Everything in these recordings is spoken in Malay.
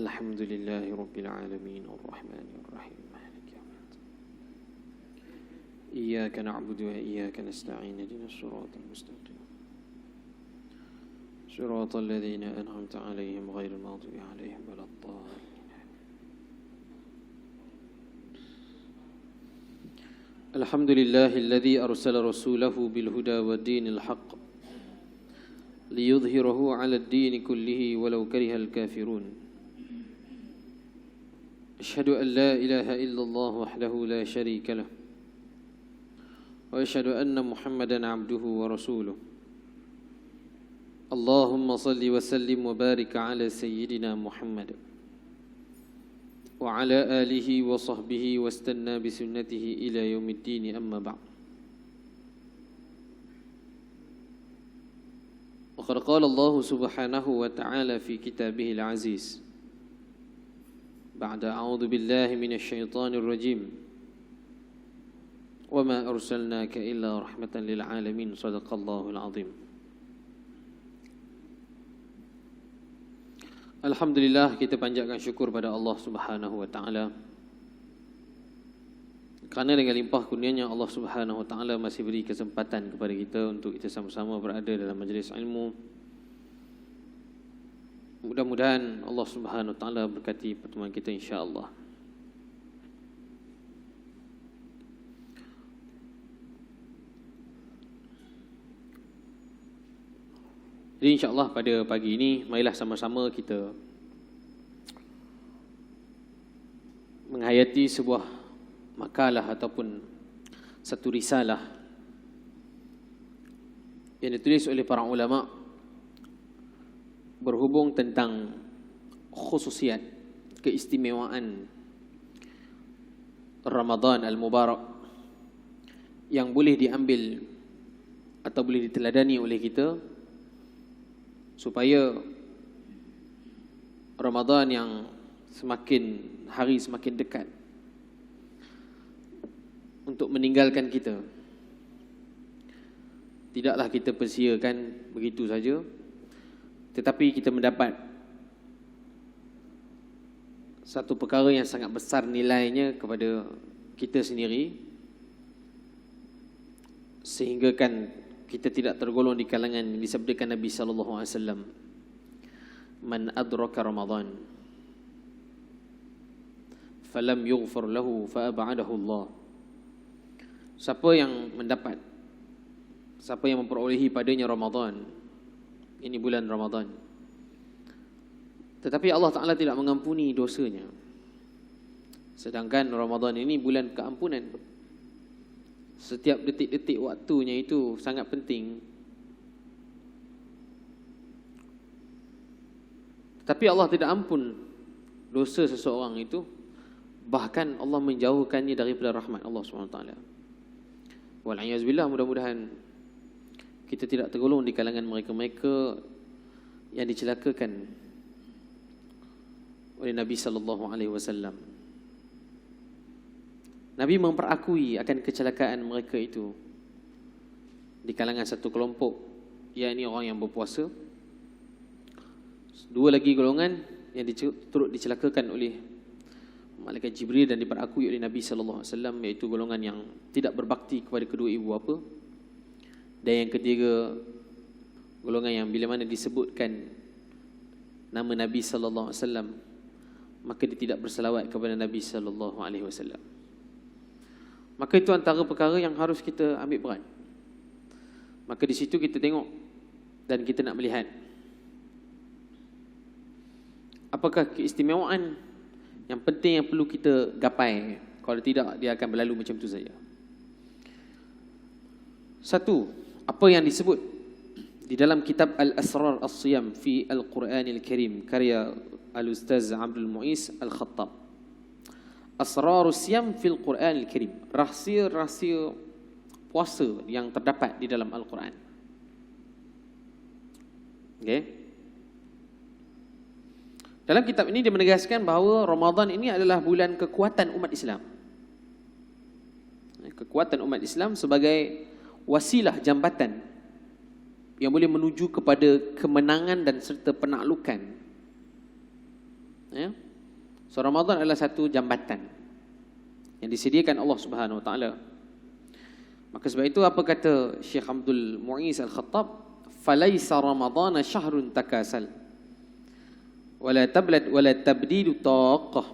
الحمد لله رب العالمين الرحمن الرحيم مالك يوم الدين إياك نعبد وإياك نستعين اهدنا الصراط المستقيم صراط الذين أنعمت عليهم غير المغضوب عليهم ولا الضالين. الحمد لله الذي أرسل رسوله بالهدى والدين الحق ليظهره على الدين كله ولو كره الكافرون. أشهد أن لا إله إلا الله وحده لا شريك له وأشهد أن محمدا عبده ورسوله. اللهم صل وسلم وبارك على سيدنا محمد وعلى آله وصحبه واستنى بسنته إلى يوم الدين. أما بعد، وقد قال الله سبحانه وتعالى في كتابه العزيز بعد أعوذ بالله من الشيطان الرجيم وما أرسلناك إلا رحمة للعالمين. صدق الله العظيم. Alhamdulillah, kita panjatkan syukur pada Allah Subhanahu wa taala kerana dengan limpah kurnianya Allah Subhanahu wa taala masih beri kesempatan kepada kita untuk kita sama-sama berada dalam majlis ilmu. Mudah-mudahan Allah Subhanahu wa taala berkati pertemuan kita insya-Allah. Jadi insya-Allah pada pagi ini marilah sama-sama kita menghayati sebuah makalah ataupun satu risalah yang ditulis oleh para ulama berhubung tentang khususiat, keistimewaan Ramadan Al-Mubarak yang boleh diambil atau boleh diteladani oleh kita supaya Ramadan yang semakin hari semakin dekat untuk meninggalkan kita tidaklah kita persiakan begitu saja, tetapi kita mendapat satu perkara yang sangat besar nilainya kepada kita sendiri, sehingga kan kita tidak tergolong di kalangan yang disabdakan Nabi sallallahu alaihi wasallam, man adraka Ramadan falam yughfar lahu fa ab'adahu Allah. Siapa yang mendapat, siapa yang memperolehi padanya Ramadan, ini bulan Ramadan, tetapi Allah Ta'ala tidak mengampuni dosanya, sedangkan Ramadan ini bulan keampunan. Setiap detik-detik waktunya itu sangat penting. Tapi Allah tidak ampun dosa seseorang itu, bahkan Allah menjauhkannya daripada rahmat Allah SWT. Wal'iyazbillah, mudah-mudahan kita tidak tergolong di kalangan mereka-mereka yang dicelakakan oleh Nabi sallallahu alaihi wasallam. Nabi memperakui akan kecelakaan mereka itu di kalangan satu kelompok, yakni orang yang berpuasa. Dua lagi golongan yang turut dicelakakan oleh malaikat Jibril dan diperakui oleh Nabi sallallahu alaihi wasallam, iaitu golongan yang tidak berbakti kepada kedua ibu bapa. Dan yang ketiga, golongan yang bila mana disebutkan nama Nabi sallallahu alaihi wasallam, maka dia tidak berselawat kepada Nabi sallallahu alaihi wasallam. Maka itu antara perkara yang harus kita ambil berat. Maka di situ kita tengok dan kita nak melihat apakah keistimewaan yang penting yang perlu kita gapai. Kalau tidak, dia akan berlalu macam itu saja. Satu, apa yang disebut di dalam kitab Al-Asrar As-Siyam fi Al-Quranil Karim karya Al-Ustaz Abdul Mu'is Al-Khattab. Asrarus Siyam fil Quranil Karim, rahsia-rahsia puasa yang terdapat di dalam Al-Quran. Okay. Dalam kitab ini dia menegaskan bahawa Ramadan ini adalah bulan kekuatan umat Islam. Kekuatan umat Islam sebagai wasilah jambatan yang boleh menuju kepada kemenangan dan serta penaklukan Ya. So Ramadan adalah satu jambatan yang disediakan Allah Subhanahu wa taala. Maka sebab itu apa kata Syekh Abdul Mu'izz Al-Khattab, falaisa ramadana syahrun takasal wala tablat wala tabdidu taqah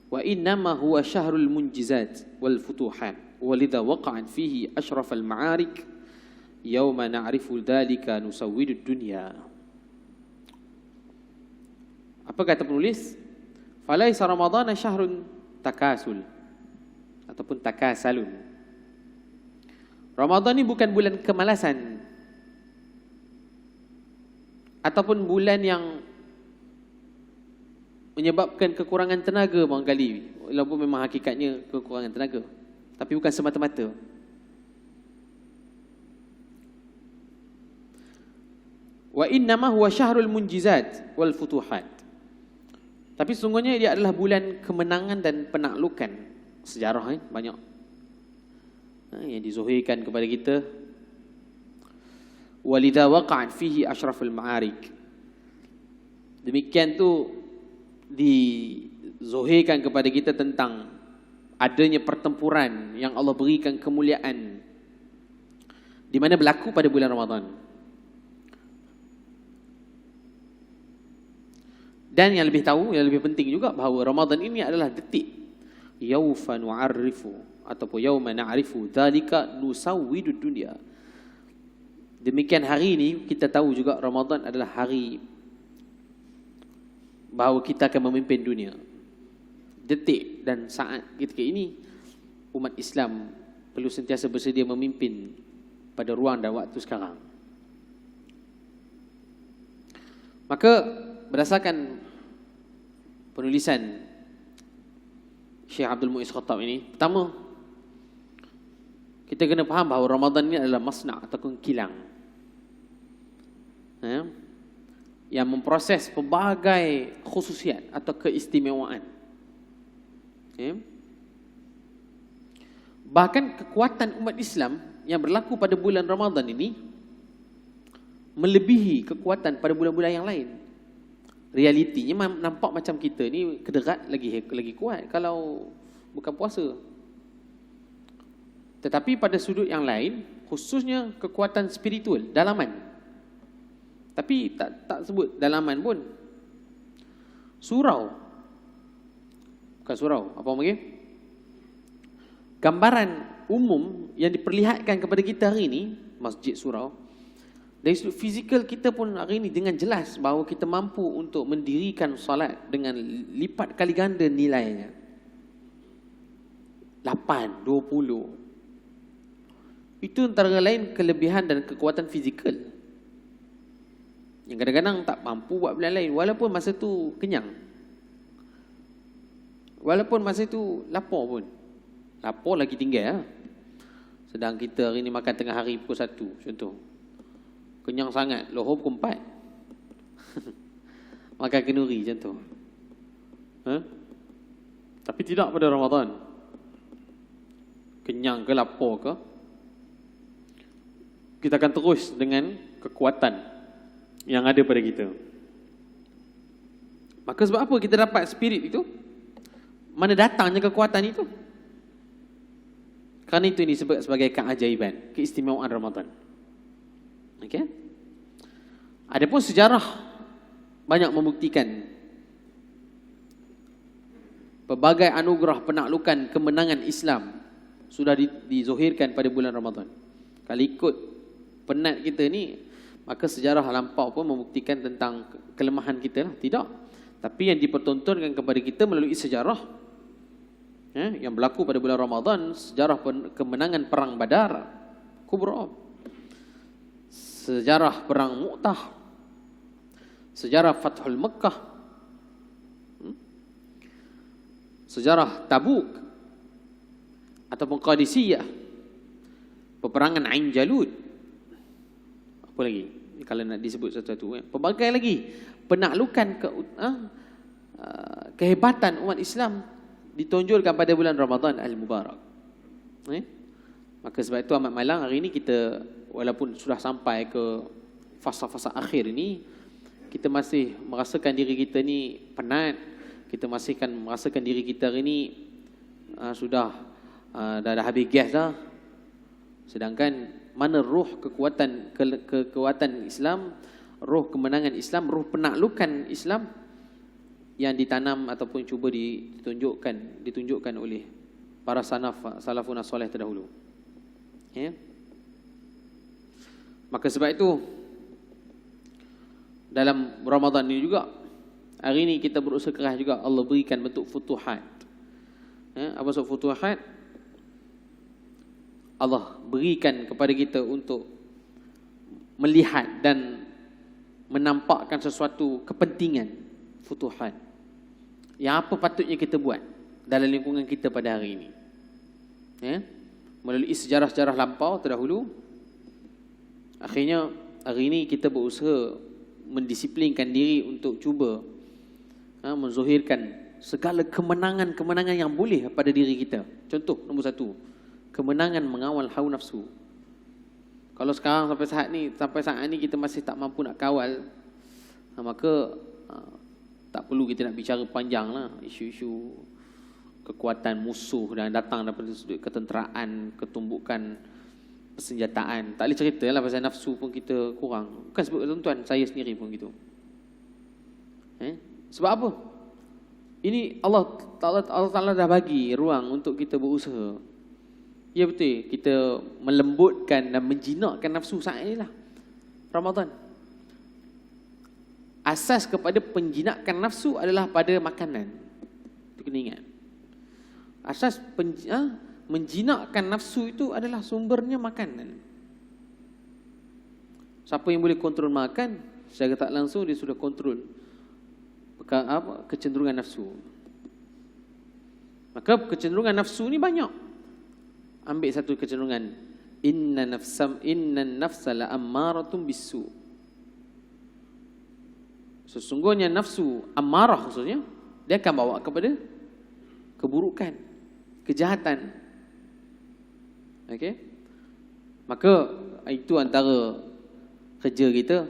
wa innama huwa syahrul munjizat wal futuhat walidha waqa'at fihi ashrafal ma'arik yawma na'rifu dhalika nusawwidud dunya. Apa kata penulis? Falaisa ramadana syahrun takasul ataupun takasalun. Ramadan ni bukan bulan kemalasan ataupun bulan yang menyebabkan kekurangan tenaga barangkali, walaupun memang hakikatnya kekurangan tenaga, tapi bukan semata-mata. Wa innama huwa syahrul munjizat wal futuhat. Tapi sesungguhnya dia adalah bulan kemenangan dan penaklukan. Sejarah banyak yang dizuhirkan kepada kita. Walidha waqa'at fihi ashraful ma'arik. Demikian tu dizuhirkan kepada kita tentang adanya pertempuran yang Allah berikan kemuliaan di mana berlaku pada bulan Ramadan. Dan yang lebih tahu, yang lebih penting juga, bahawa Ramadan ini adalah detik yaufa nu'arrifu ataupun yauma na'rifu dzalika nusawwidud dunya. Demikian hari ini kita tahu juga Ramadan adalah hari bahawa kita akan memimpin dunia. Detik dan saat ketika ini umat Islam perlu sentiasa bersedia memimpin pada ruang dan waktu sekarang. Maka berdasarkan penulisan Syekh Abdul Mu'izz Khattab ini, pertama kita kena faham bahawa Ramadan ini adalah masna' ataupun kilang yang memproses pelbagai khususiat atau keistimewaan. Bahkan kekuatan umat Islam yang berlaku pada bulan Ramadan ini melebihi kekuatan pada bulan-bulan yang lain. Realitinya nampak macam kita ni kederat lagi kuat kalau bukan puasa. Tetapi pada sudut yang lain, khususnya kekuatan spiritual, dalaman. Tapi tak sebut dalaman pun. Surau. Bukan surau, apa lagi? Gambaran umum yang diperlihatkan kepada kita hari ini, masjid surau. Dari sudut fizikal kita pun hari ini dengan jelas bahawa kita mampu untuk mendirikan salat dengan lipat kali ganda nilainya. 8, 20. Itu antara lain kelebihan dan kekuatan fizikal yang kadang-kadang tak mampu buat benda lain, walaupun masa tu kenyang, walaupun masa tu lapar pun. Lapar lagi tinggal. Sedang kita hari ni makan tengah hari pukul 1 contoh, kenyang sangat, lohor pukul 4. Makan kenduri macam tu. Tapi tidak pada Ramadan. Kenyang ke lapar ke, kita akan terus dengan kekuatan yang ada pada kita. Maka sebab apa kita dapat spirit itu? Mana datangnya kekuatan itu? Kerana itu ini disebut sebagai keajaiban, keistimewaan Ramadan. Okey. Adapun sejarah banyak membuktikan pelbagai anugerah penaklukan kemenangan Islam sudah dizuhirkan pada bulan Ramadan. Kalau ikut penat kita ni, maka sejarah lampau pun membuktikan tentang kelemahan kita lah. Tidak. Tapi yang dipertontonkan kepada kita melalui sejarah yang berlaku pada bulan Ramadan, sejarah kemenangan perang Badar Kubra, sejarah perang Mu'tah, sejarah Fathul Makkah, sejarah Tabuk ataupun Qadisiyah, peperangan Ain Jalut. Apa lagi? Kalau nak disebut satu-satu, pelbagai lagi penaklukan kehebatan umat Islam ditonjolkan pada bulan Ramadan Al-Mubarak. Maka sebab itu amat malang hari ini kita, walaupun sudah sampai ke fasa-fasa akhir ini, kita masih merasakan diri kita ni penat, kita masih kan merasakan diri kita hari ni sudah dah habis gas dah. Sedangkan mana roh kekuatan Islam, roh kemenangan Islam, roh penaklukan Islam yang ditanam ataupun cuba ditunjukkan oleh para salafun soleh terdahulu. Ya. Maka sebab itu dalam Ramadan ini juga, hari ini kita berusaha keras juga Allah berikan bentuk futuhat. Apa maksud futuhat? Allah berikan kepada kita untuk melihat dan menampakkan sesuatu kepentingan futuhat. Yang apa patutnya kita buat dalam lingkungan kita pada hari ini. Melalui sejarah-sejarah lampau terdahulu, akhirnya hari ini kita berusaha mendisiplinkan diri untuk cuba menzuhirkan segala kemenangan-kemenangan yang boleh pada diri kita. Contoh nombor 1, kemenangan mengawal hawa nafsu. Kalau sekarang sampai saat ni kita masih tak mampu nak kawal, maka tak perlu kita nak bicara panjang lah isu-isu kekuatan musuh dan datang daripada sudut ketenteraan, ketumbukan persenjataan. Tak boleh cerita lah pasal nafsu pun kita kurang. Bukan sebut tuan-tuan, saya sendiri pun gitu. Sebab apa? Ini Allah Ta'ala dah bagi ruang untuk kita berusaha. Ya betul, kita melembutkan dan menjinakkan nafsu saat inilah Ramadan. Asas kepada penjinakan nafsu adalah pada makanan. Itu kena ingat. Asas menjinakkan nafsu itu adalah sumbernya makanan. Siapa yang boleh kontrol makan, secara tak langsung dia sudah kontrol kecenderungan nafsu. Maka kecenderungan nafsu ni banyak. Ambil satu kecenderungan, innan nafsa la ammaratun bisu. Sesungguhnya nafsu ammarah, khususnya dia akan bawa kepada keburukan, kejahatan. Okey? Maka itu antara kerja kita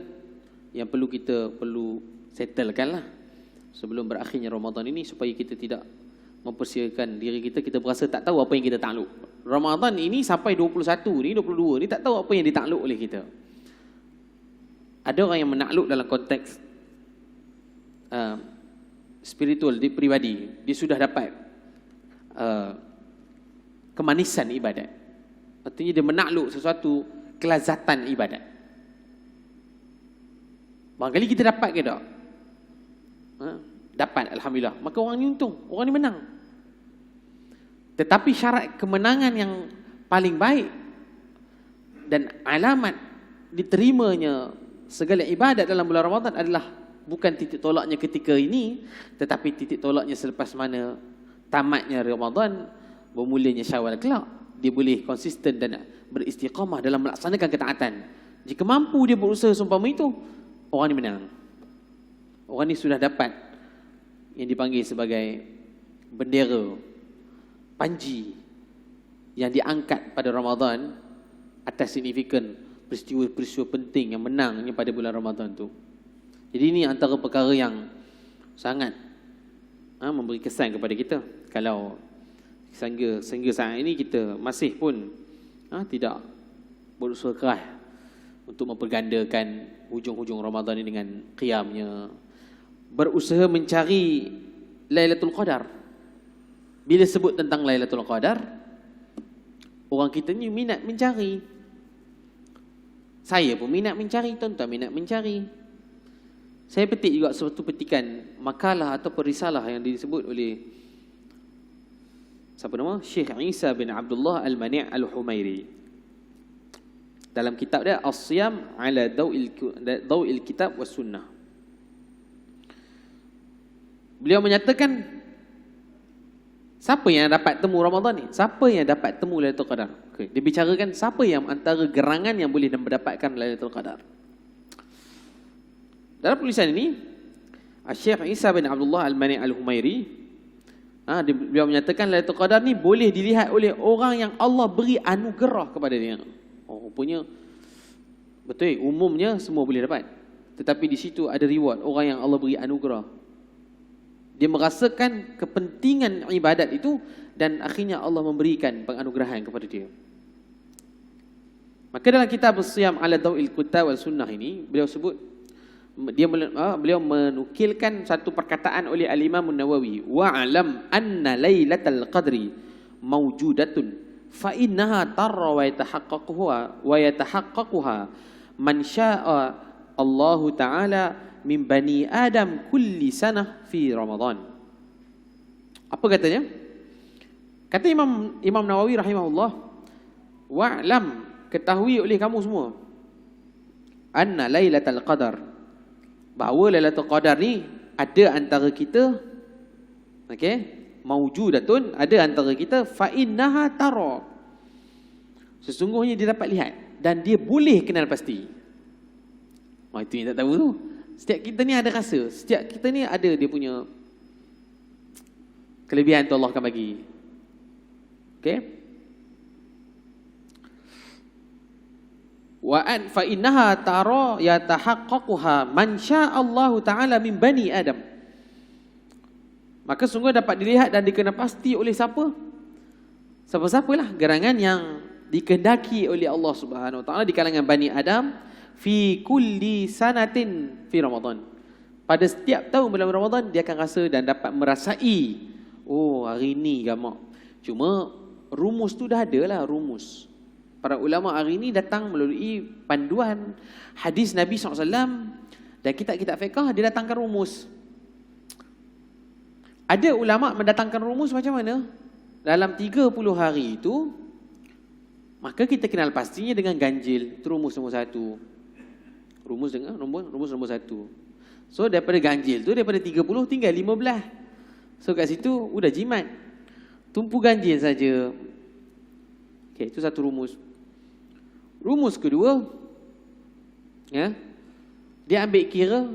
yang perlu settlekan lah sebelum berakhirnya Ramadan ini, supaya kita tidak mempersiapkan diri kita berasa tak tahu apa yang kita takluk. Ramadan ini sampai 21 ni, 22 ni tak tahu apa yang ditakluk oleh kita. Ada orang yang menakluk dalam konteks spiritual, pribadi. Dia sudah dapat kemanisan ibadat. Artinya dia menakluk sesuatu kelazatan ibadat. Barangkali kita dapat ke tak? Dapat, Alhamdulillah. Maka orang ni untung, orang ni menang. Tetapi syarat kemenangan yang paling baik dan alamat diterimanya segala ibadat dalam bulan Ramadan adalah bukan titik tolaknya ketika ini, tetapi titik tolaknya selepas mana tamatnya Ramadan, bermulanya Syawal kelak. Dia boleh konsisten dan beristiqamah dalam melaksanakan ketaatan. Jika mampu dia berusaha seumpama itu, orang ni menang. Orang ni sudah dapat yang dipanggil sebagai bendera, panji yang diangkat pada Ramadan atas signifikan peristiwa-peristiwa penting yang menangnya pada bulan Ramadan tu. Jadi ini antara perkara yang sangat memberi kesan kepada kita. Kalau sehingga saat ini kita masih pun tidak berusaha keras untuk mempergandakan hujung-hujung Ramadan ini dengan qiyamnya, berusaha mencari Lailatul Qadar. Bila sebut tentang Lailatul Qadar, orang kita ni minat mencari. Saya pun minat mencari, tuan-tuan minat mencari. Saya petik juga suatu petikan makalah atau risalah yang disebut oleh siapa nama? Syekh Isa bin Abdullah Al-Mani' Al-Humairi. Dalam kitab dia As-Siyam ala Daw'il Kitab was Sunnah. Beliau menyatakan, siapa yang dapat temu Ramadan ni? Siapa yang dapat temu Lailatul Qadar? Okay. Dia bicarakan siapa yang antara gerangan yang boleh mendapatkan Lailatul Qadar. Dalam tulisan ini, Syekh Isa bin Abdullah Al-Mani' Al-Humairi, beliau menyatakan Lailatul Qadar ni boleh dilihat oleh orang yang Allah beri anugerah kepada dia. Oh, rupanya betul, umumnya semua boleh dapat. tetapi di situ ada reward, orang yang Allah beri anugerah. Dia merasakan kepentingan ibadat itu dan akhirnya Allah memberikan penganugerahan kepada dia. Maka dalam kitab Siyam ala Dawil Kitab wal Sunnah ini, beliau sebut, beliau menukilkan satu perkataan oleh Al-Imam An-Nawawi, wa'alam anna lailatal qadri mawjudatun fa innaha tarra wa yatahaqqaquha man syaa Allah Ta'ala min bani Adam kulli sanah fi Ramadan. Apa katanya? Kata Imam Nawawi rahimahullah, wa'lam, ketahui oleh kamu semua, anna lailatul qadar, bahawa lailatul qadar ni ada antara kita, okey, maujudatun, ada antara kita, fa innaha tara, sesungguhnya dia dapat lihat dan dia boleh kenal pasti. Itu yang tak tahu tu. Setiap kita ni ada rasa, setiap kita ni ada dia punya kelebihan tu Allah akan bagi. Okey. Wa an fa innaha tara yatahaqqaquha man syaa Allah Ta'ala min bani Adam. Maka sungguh dapat dilihat dan dikenal pasti oleh siapa? Siapa-siapalah gerangan yang dikehendaki oleh Allah Subhanahu Wa Ta'ala di kalangan Bani Adam fi kulli sanatin fi Ramadan. Pada setiap tahun bulan Ramadan dia akan rasa dan dapat merasai, oh hari ni gamak. Cuma rumus tu dah ada lah, rumus. Para ulama hari ini datang melalui panduan hadis Nabi SAW dan kitab-kitab fiqh, dia datangkan rumus. Ada ulama mendatangkan rumus macam mana? Dalam 30 hari itu, maka kita kenal pastinya dengan ganjil. Itu rumus nombor 1. Rumus nombor 1. So daripada ganjil tu, daripada 30 tinggal 15. So kat situ udah jimat. Tumpu ganjil saja. Okey, itu satu rumus. Rumus kedua, ya, dia ambil kira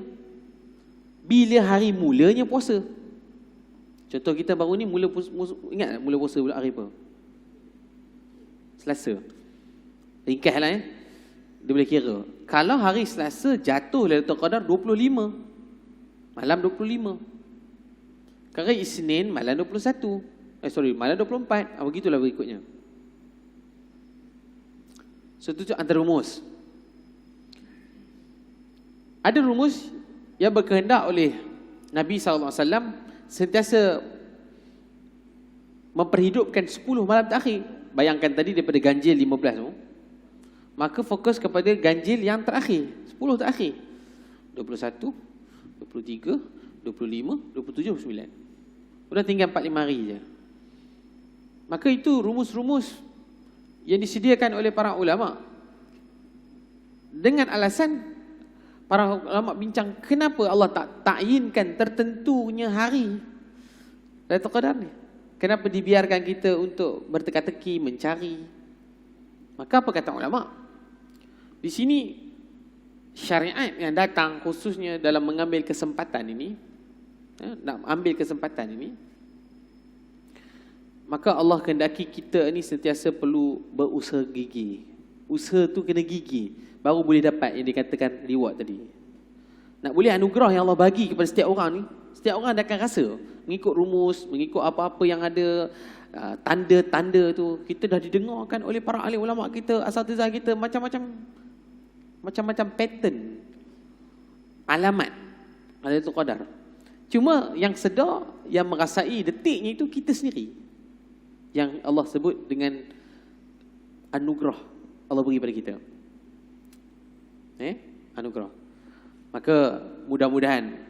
bila hari mulanya puasa. Contoh kita baru ni ingat mula puasa bulan hari apa? Selasa. Ringkaslah ya. Dia boleh kira. Kalau hari Selasa jatuh Lailatul Qadar 25. Malam 25. Kalau Isnin malam 21. Malam 24. Begitulah berikutnya. So itu antara rumus. Ada rumus yang berkehendak oleh Nabi SAW sentiasa memperhidupkan 10 malam terakhir. Bayangkan tadi daripada ganjil 15 tu, maka fokus kepada ganjil yang terakhir, 10 terakhir. 21, 23, 25, 27, 29. Sudah tinggal 4-5 hari je. Maka itu rumus-rumus yang disediakan oleh para ulama. Dengan alasan para ulama bincang kenapa Allah tak takyinkan tertentunya hari Lailatul Qadar ni. Kenapa dibiarkan kita untuk berteka-teki mencari? Maka apa kata ulama? Di sini syariat yang datang khususnya dalam mengambil kesempatan ini, nak ambil kesempatan ini, maka Allah kehendaki kita ni sentiasa perlu berusaha gigi. Usaha tu kena gigi, baru boleh dapat yang dikatakan reward tadi. Nak boleh anugerah yang Allah bagi kepada setiap orang ni, setiap orang dia akan rasa mengikut rumus, mengikut apa-apa yang ada tanda-tanda tu. Kita dah didengarkan oleh para ahli ulama kita, asatizah kita, macam-macam pattern alamat Lailatul Qadar. Cuma yang sedar, yang merasai detiknya itu kita sendiri, yang Allah sebut dengan anugerah Allah beri pada kita. Anugerah. Maka mudah-mudahan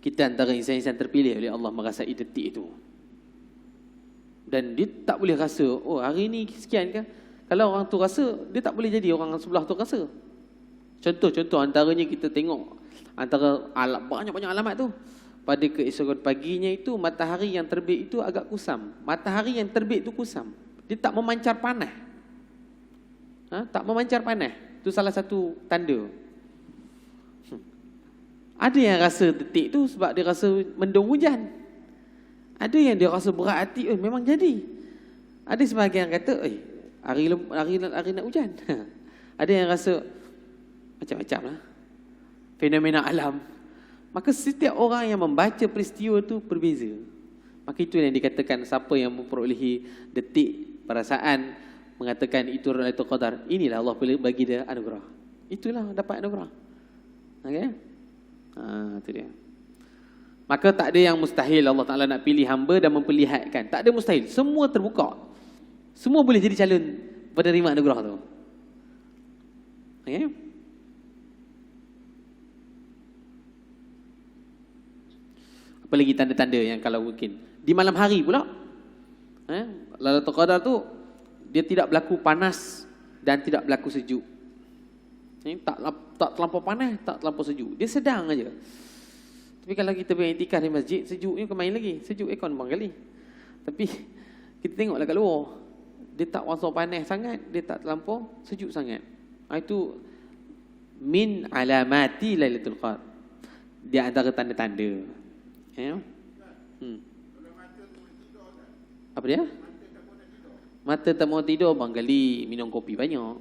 kita antara insan-insan terpilih oleh Allah merasai detik itu. Dan dia tak boleh rasa, oh hari ni sekian kan. Kalau orang tu rasa, dia tak boleh jadi orang sebelah tu rasa. Contoh antaranya kita tengok antara banyak-banyak alamat tu. Pada keesokan paginya itu, matahari yang terbit itu agak kusam. Matahari yang terbit itu kusam. Dia tak memancar panas. Tak memancar panas. Itu salah satu tanda. Ada yang rasa detik tu sebab dia rasa mendung hujan. Ada yang dia rasa berat hati, memang jadi. Ada sebahagian yang kata, hari nak hujan. Ada yang rasa macam-macam lah. fenomena alam, maka setiap orang yang membaca peristiwa itu berbeza. Maka itu yang dikatakan siapa yang memperolehi detik perasaan mengatakan itu Lailatul Qadar, inilah Allah bagi dia anugerah. Itulah dapat anugerah. Okey? Itu dia. Maka tak ada yang mustahil Allah Ta'ala nak pilih hamba dan memperlihatkan. Tak ada mustahil. Semua terbuka. Semua boleh jadi calon penerima anugerah tu. Okay? Apa lagi tanda-tanda yang kalau mungkin. Di malam hari pula. Lailatul Qadar tu, dia tidak berlaku panas dan tidak berlaku sejuk. Tak terlampau panas, tak terlampau sejuk. Dia sedang aja. Tapi kalau kita beriktikaf di masjid, sejuknya ke main lagi. Sejuk aircon bang kali. Tapi kita tengoklah kat luar. Dia tak rasa panas sangat, dia tak terlampau sejuk sangat. Itu min alamati Lailatul Qadar. Dia antara tanda-tanda. Apa dia? Mata tak mau tidur bang kali minum kopi banyak.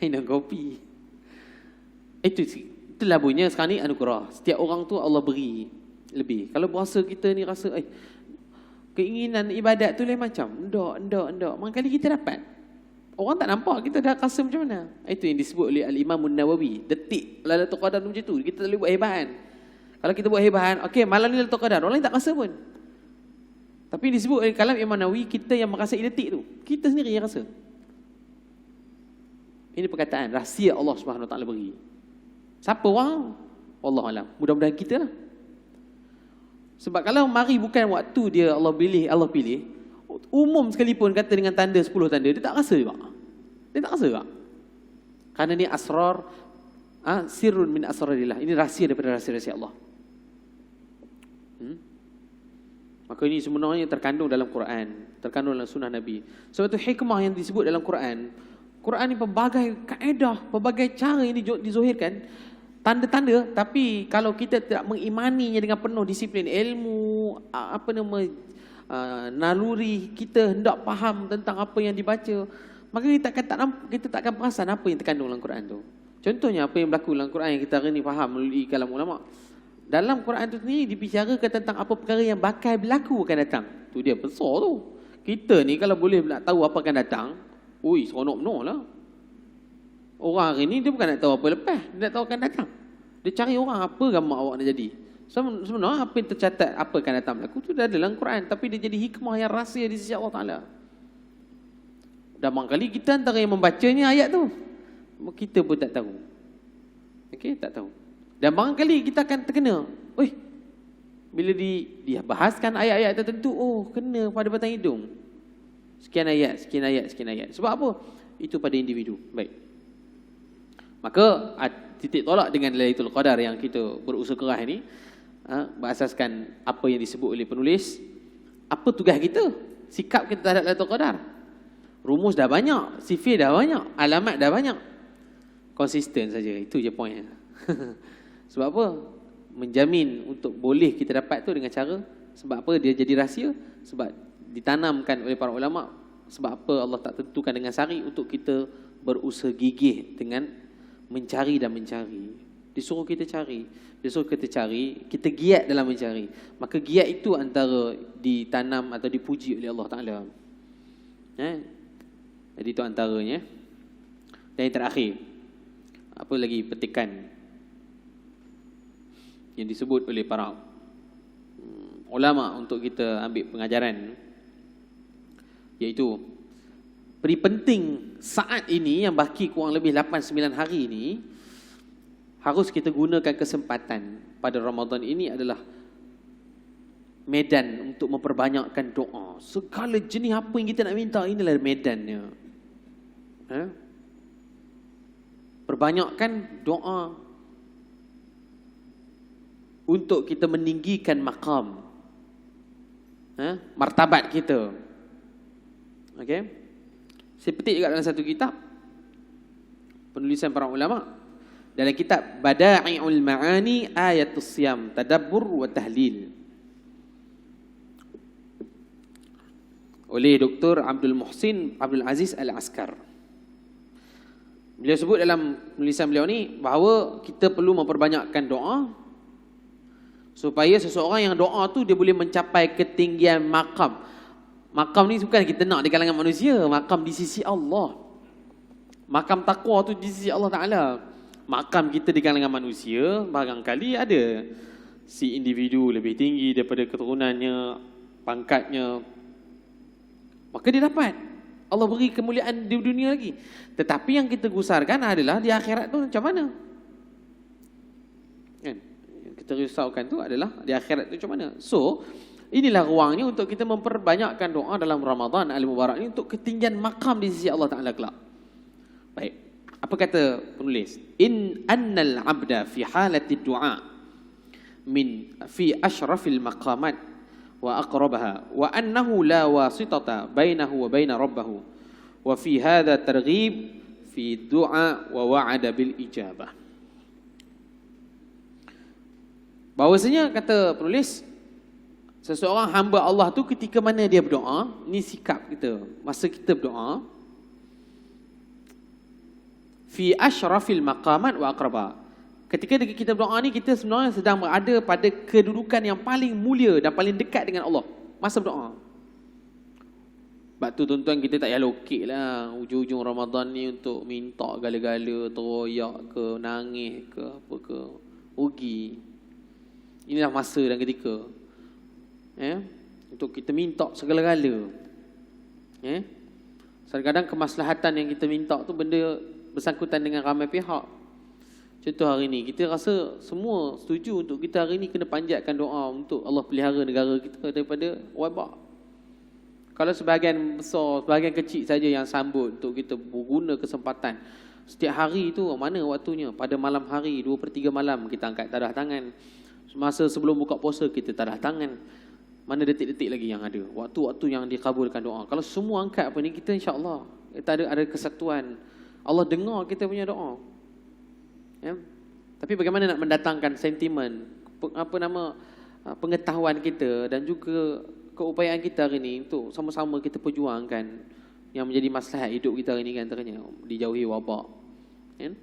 Minum kopi. Itulah bunyinya sekarang ni anugerah. Setiap orang tu Allah beri lebih. Kalau berasa kita ni rasa keinginan ibadat tu lain macam. Ndak. Mangkali kita dapat. Orang tak nampak kita dah rasa macam mana. Itu yang disebut oleh Al-Imam An-Nawawi. Detik Lailatul Qadar macam tu. Kita tak boleh buat hebahan. Kalau kita buat hebahan, okey malam ni Lailatul Qadar, orang lain tak rasa pun. Tapi disebut oleh kalam Imam Nawawi, kita yang merasai detik tu. Kita sendiri yang rasa. Ini perkataan rahsia Allah Subhanahu Wa Taala beri. Siapa orang? Wallahu alam. Mudah-mudahan kita lah. Sebab kalau mari bukan waktu dia Allah pilih, umum sekalipun kata dengan tanda 10 tanda, dia tak rasa juga. Dia tak rasa juga. Kerana ni asrar, sirrun min asrarillah. Ini rahsia daripada rahsia-rahsia Allah. Maka ini sebenarnya terkandung dalam Quran, terkandung dalam sunnah Nabi. Sebab itu hikmah yang disebut dalam Quran. Quran ni pelbagai kaedah, pelbagai cara yang dizohirkan, tanda-tanda. Tapi kalau kita tidak mengimaninya dengan penuh disiplin ilmu, naluri kita hendak faham tentang apa yang dibaca, maka kita tak akan perasan apa yang terkandung dalam Quran tu. Contohnya apa yang berlaku dalam Quran yang kita hari ni faham melalui kalam ulama. Dalam Quran tu sendiri dibicarakan tentang apa perkara yang bakal berlaku akan datang. Tu dia besar tu. Kita ni kalau boleh nak tahu apa akan datang, seronok benar lah. Orang hari ni dia bukan nak tahu apa lepas, dia nak tahu akan datang. Dia cari orang apa gambar awak nak jadi. Sebenarnya apa yang tercatat apa akan datang berlaku tu dah ada dalam Quran, tapi dia jadi hikmah yang rahsia di sisi Allah Taala. Dan mangkali kita antara yang membacanya ayat tu, kita pun tak tahu. Okey, tak tahu. Dan barangkali kita akan terkena. Bila dia bahaskan ayat-ayat tertentu, kena pada batang hidung. Sekian ayat. Sebab apa? Itu pada individu. Baik. Maka titik tolak dengan Lailatul Qadar yang kita berusaha keras ni, berasaskan apa yang disebut oleh penulis. Apa tugas kita? Sikap kita terhadap Lailatul Qadar. Rumus dah banyak, sifir dah banyak, alamat dah banyak. Konsisten saja. Itu je poinnya. Sebab apa? Menjamin untuk boleh kita dapat tu dengan cara, sebab apa dia jadi rahsia? Sebab ditanamkan oleh para ulama. Sebab apa Allah tak tentukan dengan sari untuk kita berusaha gigih dengan mencari dan mencari. Disuruh kita cari, kita giat dalam mencari. Maka giat itu antara ditanam atau dipuji oleh Allah Ta'ala. Jadi itu antaranya. Dan yang terakhir, apa lagi petikan yang disebut oleh para ulama untuk kita ambil pengajaran, iaitu beri penting saat ini yang baki kurang lebih 8-9 hari ini, harus kita gunakan kesempatan pada Ramadan ini adalah medan untuk memperbanyakkan doa. Segala jenis apa yang kita nak minta, inilah medannya. Perbanyakkan doa untuk kita meninggikan maqam, martabat kita. Okey. Saya petik juga dalam satu kitab penulisan para ulama, dalam kitab Bada'i'ul Ma'ani Ayatus Siyam Tadabbur wa Tahlil oleh Dr. Abdul Muhsin Abdul Aziz Al-Askar. Beliau sebut dalam tulisan beliau ni bahawa kita perlu memperbanyakkan doa supaya seseorang yang doa tu dia boleh mencapai ketinggian makam. Makam ni bukan kita nak di kalangan manusia, makam di sisi Allah. Makam takwa tu di sisi Allah Ta'ala. Makam kita di kalangan manusia barangkali ada si individu lebih tinggi daripada keturunannya, pangkatnya, maka dia dapat, Allah beri kemuliaan di dunia lagi. Tetapi yang kita gusarkan adalah di akhirat tu macam mana, kan? Yang kita risaukan tu adalah di akhirat tu macam mana. So inilah ruangnya untuk kita memperbanyakkan doa dalam Ramadan al-Mubarak ini untuk ketinggian makam di sisi Allah Ta'ala kelak. Baik, apa kata penulis? In annal abda fi halati du'a min fi ashrafil maqamat wa aqrabaha wa annahu la wasitata bainahu wa baina rabbahu wa fi hadha targhib fi du'a wa wa'ada bil ijabah. Bahwasanya kata penulis, seseorang hamba Allah tu ketika mana dia berdoa, ni sikap kita masa kita berdoa, fi ashrafil maqamat wa aqraba. Ketika kita berdoa ni, kita sebenarnya sedang berada pada kedudukan yang paling mulia dan paling dekat dengan Allah masa berdoa. Sebab tu tuan-tuan, kita tak payah lokek lah hujung-hujung Ramadan ni untuk minta gala-gala, teroyak ke, nangis ke, apa ke, rugi. Inilah masa dan ketika untuk kita minta segala-gala. Kadang-kadang kemaslahatan yang kita minta tu benda bersangkutan dengan ramai pihak. Contoh hari ni, kita rasa semua setuju untuk kita hari ni kena panjatkan doa untuk Allah pelihara negara kita daripada wabak. Kalau sebahagian besar, sebahagian kecil saja yang sambut untuk kita guna kesempatan. Setiap hari tu mana waktunya? Pada malam hari, 2/3 malam kita angkat tadah tangan. Masa sebelum buka puasa kita tadah tangan. Mana detik-detik lagi yang ada? Waktu-waktu yang dikabulkan doa. Kalau semua angkat apa ni, kita insya-Allah kita ada kesatuan. Allah dengar kita punya doa. Tapi bagaimana nak mendatangkan sentimen, pengetahuan kita dan juga keupayaan kita hari ini untuk sama-sama kita perjuangkan yang menjadi maslahat hidup kita hari ini, kan, antaranya dijauhi wabak, kan?